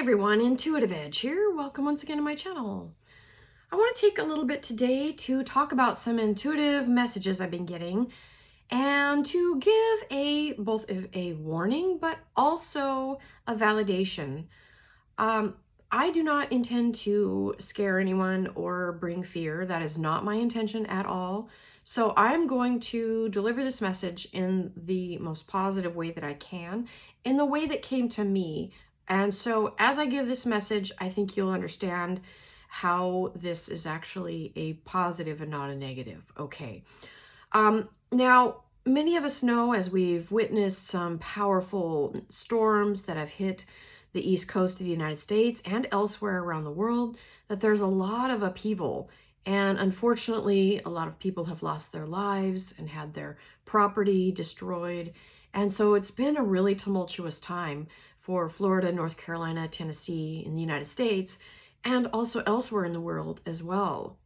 everyone, IntuitiveEdge here. Welcome once again to my channel. I want to take a little bit today to talk about some intuitive messages I've been getting and to give both a warning but also a validation. I do not intend to scare anyone or bring fear. That is not my intention at all. So I'm going to deliver this message in the most positive way that I can, in the way that came to me. And so as I give this message, I think you'll understand how this is actually a positive and not a negative. Okay. Now, many of us know, as we've witnessed some powerful storms that have hit the East Coast of the United States and elsewhere around the world, that there's a lot of upheaval. And unfortunately, a lot of people have lost their lives and had their property destroyed. And so it's been a really tumultuous time for Florida, North Carolina, Tennessee in the United States, and also elsewhere in the world as well.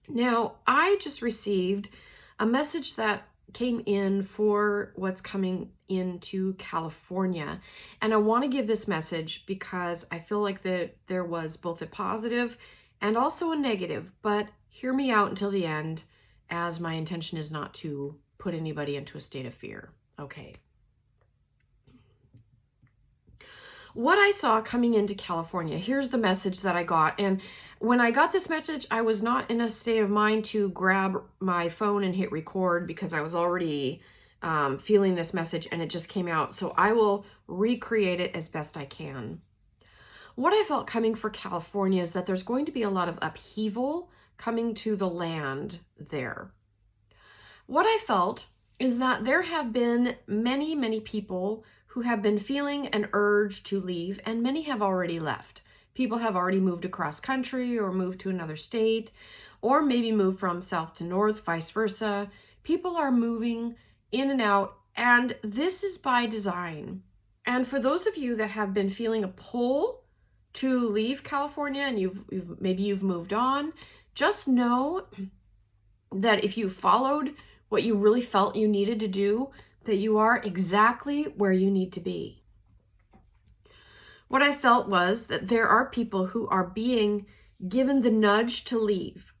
Now, I just received a message that came in for what's coming into California. And I want to give this message because I feel like that there was both a positive and also a negative, but hear me out until the end, as my intention is not to put anybody into a state of fear. Okay. What I saw coming into California, here's the message that I got. And when I got this message, I was not in a state of mind to grab my phone and hit record because I was already feeling this message and it just came out. So I will recreate it as best I can. What I felt coming for California is that there's going to be a lot of upheaval coming to the land there. What I felt is that there have been many, many people who have been feeling an urge to leave, and many have already left. People have already moved across country or moved to another state, or maybe moved from south to north, vice versa. People are moving in and out, and this is by design. And for those of you that have been feeling a pull to leave California and maybe you've moved on, just know that if you followed what you really felt you needed to do, that you are exactly where you need to be. What I felt was that there are people who are being given the nudge to leave.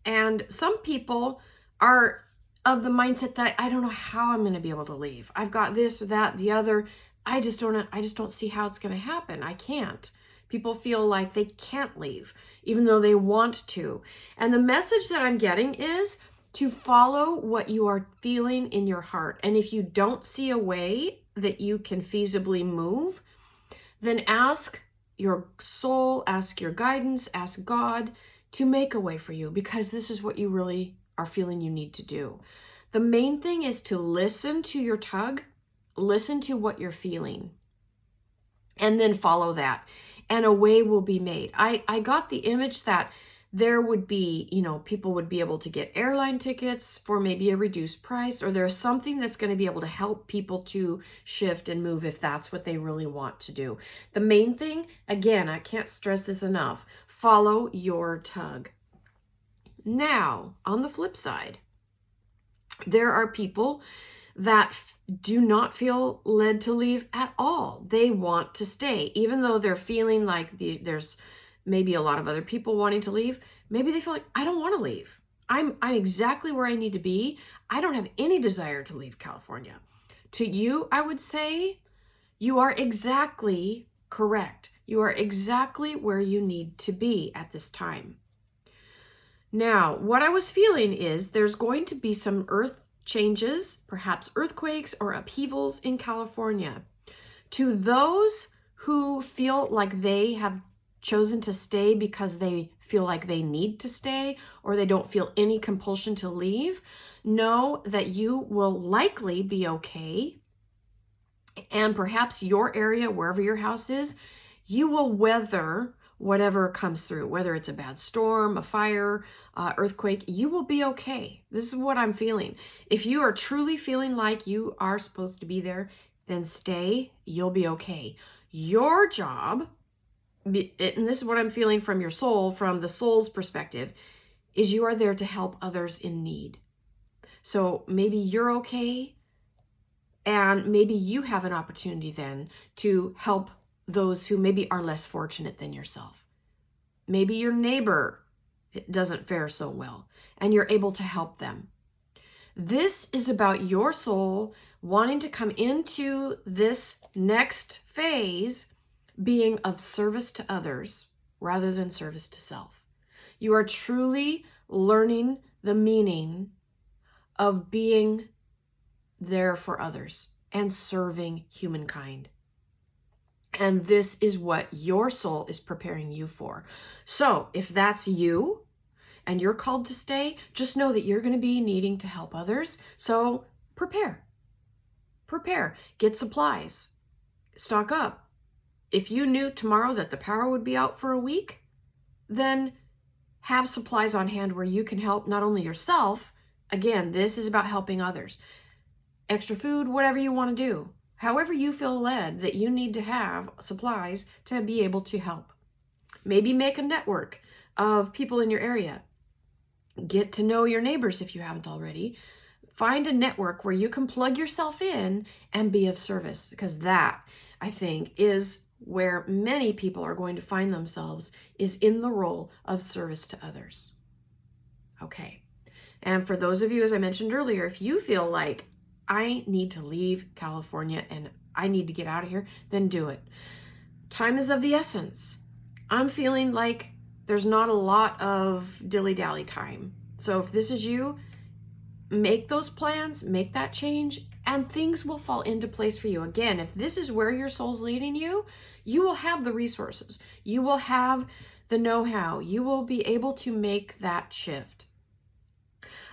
And some people are of the mindset that I don't know how I'm going to be able to leave. I've got this or that, the other. I just don't see how it's going to happen. I can't. People feel like they can't leave, even though they want to. And the message that I'm getting is to follow what you are feeling in your heart. And if you don't see a way that you can feasibly move, then ask your soul, ask your guidance, ask God to make a way for you, because this is what you really are feeling you need to do. The main thing is to listen to your tug, listen to what you're feeling, and then follow that. And a way will be made. I got the image that there would be, people would be able to get airline tickets for maybe a reduced price, or there's something that's going to be able to help people to shift and move if that's what they really want to do. The main thing, again, I can't stress this enough, follow your tug. Now, on the flip side, there are people that do not feel led to leave at all. They want to stay, even though they're feeling like there's maybe a lot of other people wanting to leave. Maybe they feel like, I don't want to leave. I'm exactly where I need to be. I don't have any desire to leave California. To you, I would say, you are exactly correct. You are exactly where you need to be at this time. Now, what I was feeling is there's going to be some earth changes, perhaps earthquakes or upheavals in California. To those who feel like they have chosen to stay because they feel like they need to stay, or they don't feel any compulsion to leave, know that you will likely be okay. And perhaps your area, wherever your house is, you will weather whatever comes through, whether it's a bad storm, a fire, earthquake, you will be okay. This is what I'm feeling. If you are truly feeling like you are supposed to be there, then stay, you'll be okay. Your job, and this is what I'm feeling from your soul, from the soul's perspective, is you are there to help others in need. So maybe you're okay, and maybe you have an opportunity then to help those who maybe are less fortunate than yourself. Maybe your neighbor doesn't fare so well, and you're able to help them. This is about your soul wanting to come into this next phase being of service to others rather than service to self. You are truly learning the meaning of being there for others and serving humankind. And this is what your soul is preparing you for. So if that's you and you're called to stay, just know that you're going to be needing to help others. So prepare, get supplies, stock up. If you knew tomorrow that the power would be out for a week, then have supplies on hand where you can help not only yourself. Again, this is about helping others. Extra food, whatever you want to do. However you feel led that you need to have supplies to be able to help. Maybe make a network of people in your area. Get to know your neighbors if you haven't already. Find a network where you can plug yourself in and be of service, because that, I think, is where many people are going to find themselves, is in the role of service to others. Okay. And for those of you, as I mentioned earlier, if you feel like I need to leave California and I need to get out of here, then do it. Time is of the essence. I'm feeling like there's not a lot of dilly-dally time. So if this is you, make those plans, make that change, and things will fall into place for you. Again, if this is where your soul's leading you, you will have the resources. You will have the know-how. You will be able to make that shift.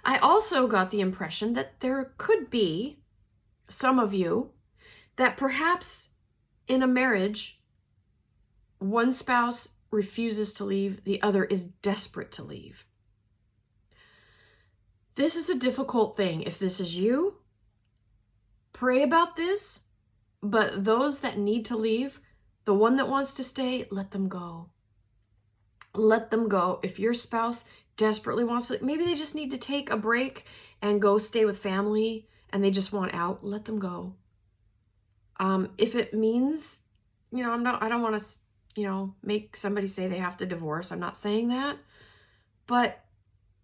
I also got the impression that there could be some of you that perhaps in a marriage, one spouse refuses to leave, the other is desperate to leave. This is a difficult thing. If this is you, pray about this, but those that need to leave, the one that wants to stay, let them go. Let them go. If your spouse desperately wants to, maybe they just need to take a break and go stay with family and they just want out, let them go. If it means, I don't want to, make somebody say they have to divorce. I'm not saying that, but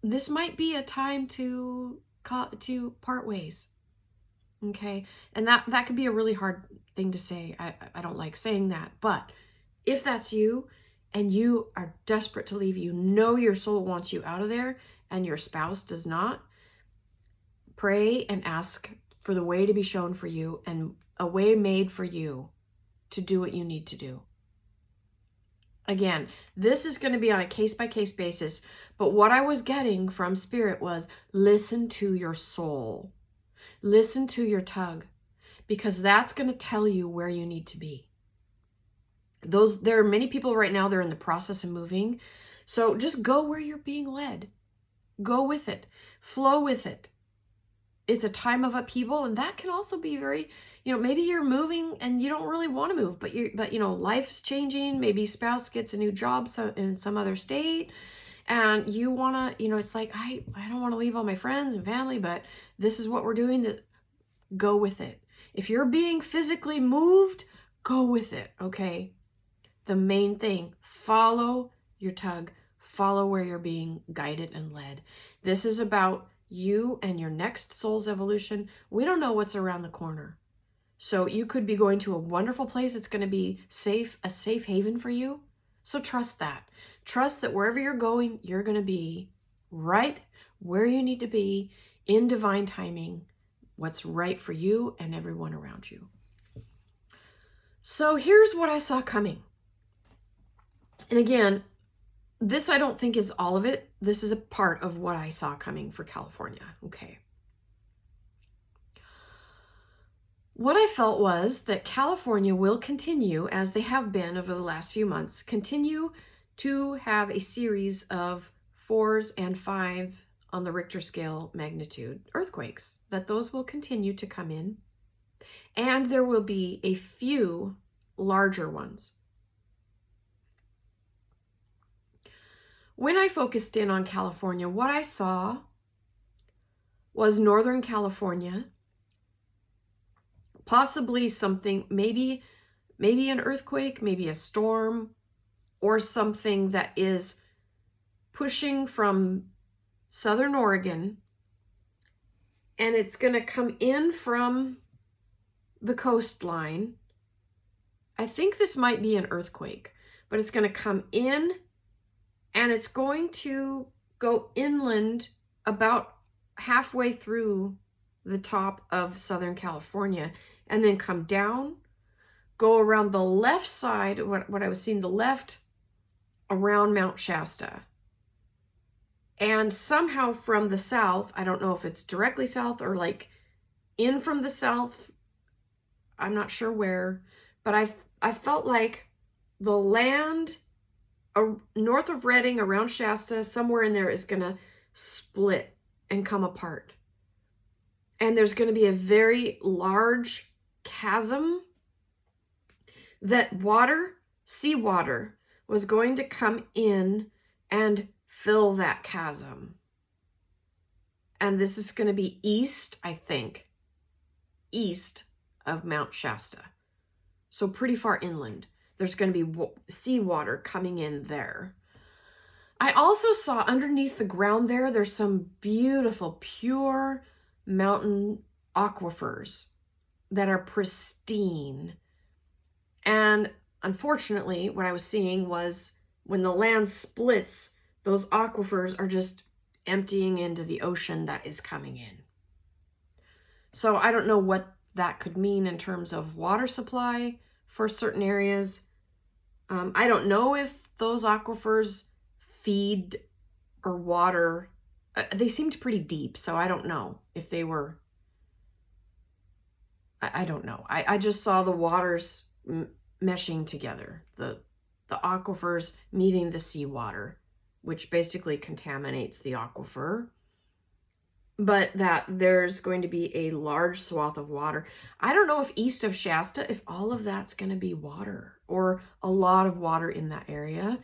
this might be a time to part ways. Okay. And that could be a really hard thing to say. I don't like saying that, but if that's you and you are desperate to leave, your soul wants you out of there and your spouse does not, pray and ask for the way to be shown for you and a way made for you to do what you need to do. Again, this is going to be on a case-by-case basis, but what I was getting from Spirit was listen to your soul. Listen to your tug, because that's going to tell you where you need to be. There are many people right now, they're in the process of moving. So just go where you're being led. Go with it. Flow with it. It's a time of upheaval, and that can also be very, maybe you're moving and you don't really want to move, but life's changing. Maybe spouse gets a new job in some other state, and you want to, it's like, I don't want to leave all my friends and family, but this is what we're doing. To go with it. If you're being physically moved, go with it, okay? The main thing, follow your tug. Follow where you're being guided and led. This is about you and your next soul's evolution. We don't know what's around the corner. So you could be going to a wonderful place that's going to be safe, a safe haven for you. So trust that. Trust that wherever you're going, you're going to be right where you need to be in divine timing, what's right for you and everyone around you. So here's what I saw coming. And again, this I don't think is all of it. This is a part of what I saw coming for California. Okay. What I felt was that California will continue, as they have been over the last few months, continue to have a series of 4s and 5 on the Richter scale magnitude earthquakes, that those will continue to come in. And there will be a few larger ones. When I focused in on California, what I saw was Northern California, possibly something, maybe maybe an earthquake, maybe a storm, or something that is pushing from southern Oregon, and it's going to come in from the coastline. I think this might be an earthquake, but it's going to come in and it's going to go inland about halfway through the top of Southern California and then come down, go around the left side, what I was seeing, the left, around Mount Shasta. And somehow from the south, I don't know if it's directly south or like in from the south, I'm not sure where, but I felt like the land north of Redding, around Shasta, somewhere in there is going to split and come apart. And there's going to be a very large chasm that seawater, was going to come in and fill that chasm. And this is going to be east, I think, east of Mount Shasta. So pretty far inland. There's going to be seawater coming in there. I also saw underneath the ground there's some beautiful, pure mountain aquifers that are pristine. And unfortunately, what I was seeing was when the land splits, those aquifers are just emptying into the ocean that is coming in. So I don't know what that could mean in terms of water supply for certain areas. I don't know if those aquifers feed or water. They seemed pretty deep, so I don't know if they were. I don't know. I just saw the waters meshing together, the aquifers meeting the seawater, which basically contaminates the aquifer. But that there's going to be a large swath of water. I don't know if east of Shasta, if all of that's going to be water or a lot of water in that area.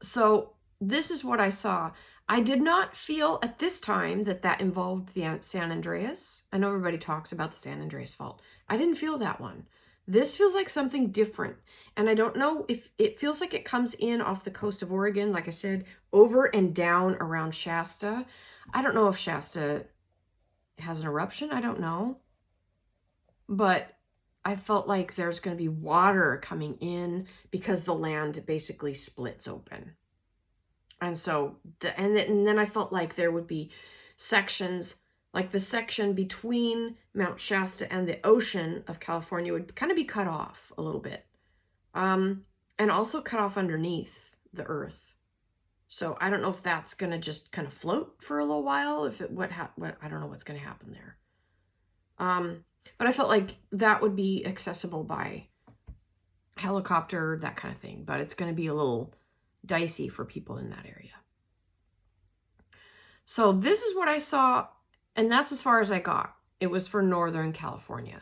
So this is what I saw. I did not feel at this time that involved the San Andreas. I know everybody talks about the San Andreas fault. I didn't feel that one. This feels like something different. And I don't know if it feels like it comes in off the coast of Oregon, like I said, over and down around Shasta. I don't know if Shasta has an eruption. I don't know. But I felt like there's going to be water coming in because the land basically splits open. And so, and then I felt like there would be sections, like the section between Mount Shasta and the ocean of California would kind of be cut off a little bit. And also cut off underneath the earth. So I don't know if that's going to just kind of float for a little while. I don't know what's going to happen there. But I felt like that would be accessible by helicopter, that kind of thing. But it's going to be a little dicey for people in that area. So this is what I saw, and that's as far as I got. It was for Northern California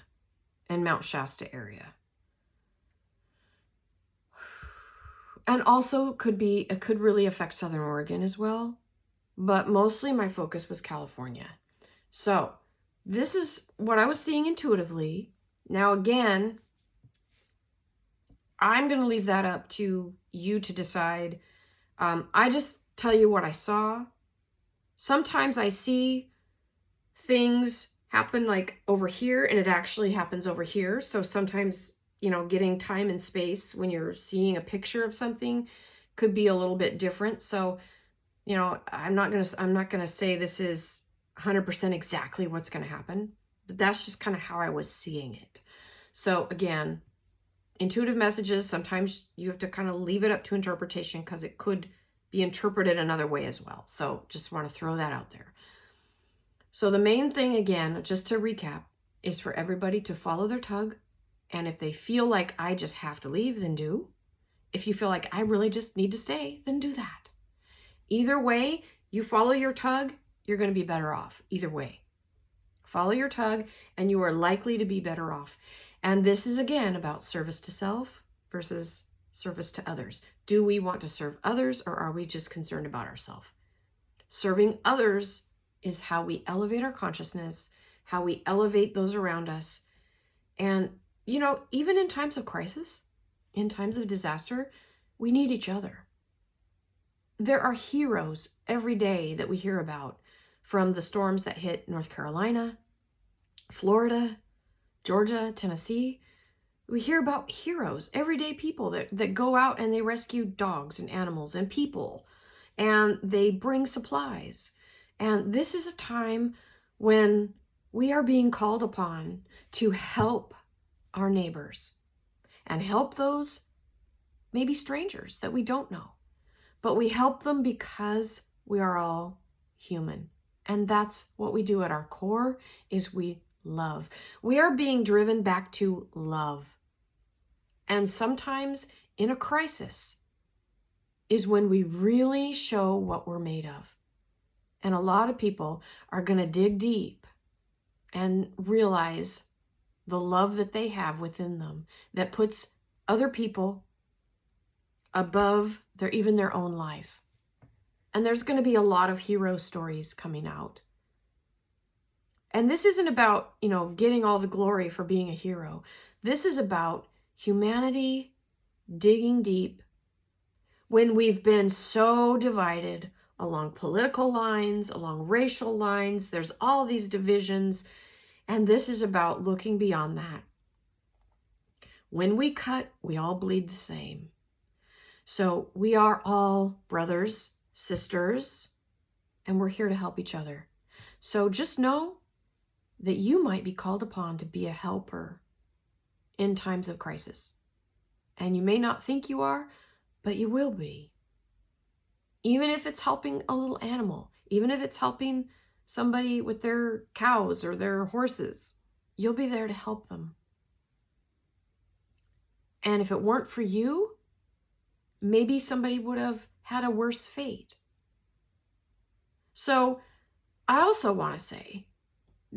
and Mount Shasta area. And also it could really affect Southern Oregon as well, but mostly my focus was California. So this is what I was seeing intuitively. Now again, I'm going to leave that up to you to decide. I just tell you what I saw. Sometimes I see things happen like over here and it actually happens over here. So sometimes, getting time and space when you're seeing a picture of something could be a little bit different. So, I'm not going to say this is 100% exactly what's going to happen, but that's just kind of how I was seeing it. So again, intuitive messages, sometimes you have to kind of leave it up to interpretation because it could be interpreted another way as well. So just want to throw that out there. So the main thing, again, just to recap, is for everybody to follow their tug. And if they feel like I just have to leave, then do. If you feel like I really just need to stay, then do that. Either way, you follow your tug, you're going to be better off. Either way. Follow your tug and you are likely to be better off. And this is, again, about service to self versus service to others. Do we want to serve others or are we just concerned about ourselves? Serving others is how we elevate our consciousness, how we elevate those around us, And, you know, even in times of crisis, in times of disaster, we need each other. There are heroes every day that we hear about, from the storms that hit North Carolina, Florida, Georgia, Tennessee. We hear about heroes, everyday people that go out and they rescue dogs and animals and people, and they bring supplies. And this is a time when we are being called upon to help our neighbors and help those maybe strangers that we don't know. But we help them because we are all human. And that's what we do at our core, is we love. We are being driven back to love. And sometimes in a crisis is when we really show what we're made of. And a lot of people are going to dig deep and realize the love that they have within them that puts other people above even their own life. And there's going to be a lot of hero stories coming out. And this isn't about, you know, getting all the glory for being a hero. This is about humanity digging deep when we've been so divided along political lines, along racial lines. There's all these divisions. And this is about looking beyond that. When we cut, we all bleed the same. So we are all brothers, sisters, and we're here to help each other. So just know that you might be called upon to be a helper in times of crisis. And you may not think you are, but you will be. Even if it's helping a little animal, even if it's helping somebody with their cows or their horses, you'll be there to help them. And if it weren't for you, maybe somebody would have had a worse fate. So I also want to say,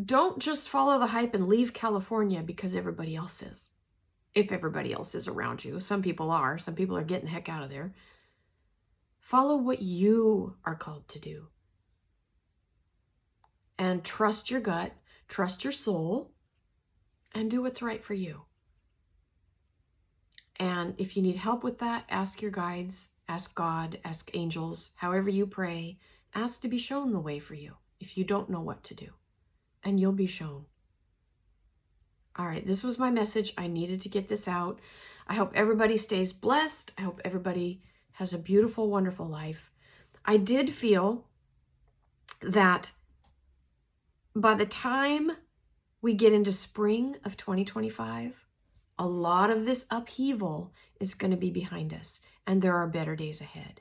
don't just follow the hype and leave California because everybody else is. If everybody else is around you. Some people are. Some people are getting the heck out of there. Follow what you are called to do. And trust your gut, trust your soul, and do what's right for you. And if you need help with that, ask your guides, ask God, ask angels, however you pray, ask to be shown the way for you if you don't know what to do. And you'll be shown. All right, this was my message. I needed to get this out. I hope everybody stays blessed. I hope everybody has a beautiful, wonderful life. I did feel that by the time we get into spring of 2025, a lot of this upheaval is going to be behind us, and there are better days ahead.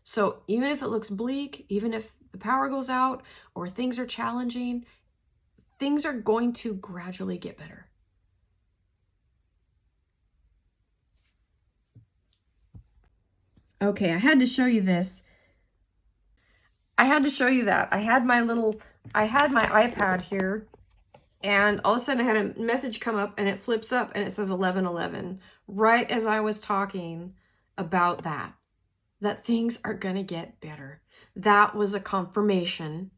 So even if it looks bleak, even if the power goes out or things are challenging, things are going to gradually get better. Okay, I had to show you this. I had to show you that. I had my iPad here, and all of a sudden I had a message come up and it flips up and it says 11:11, right as I was talking about that things are going to get better. That was a confirmation,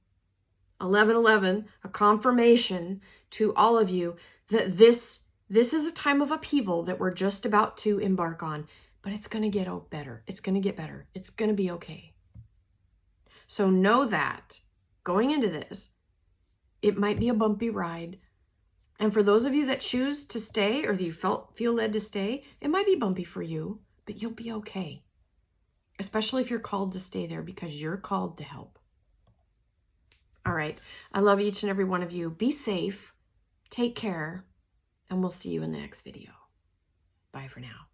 11:11, a confirmation to all of you that this is a time of upheaval that we're just about to embark on, but it's going to get better. It's going to get better. It's going to be okay. So know that going into this, it might be a bumpy ride. And for those of you that choose to stay, or that you feel led to stay, it might be bumpy for you, but you'll be okay. Especially if you're called to stay there, because you're called to help. All right. I love each and every one of you. Be safe. Take care. And we'll see you in the next video. Bye for now.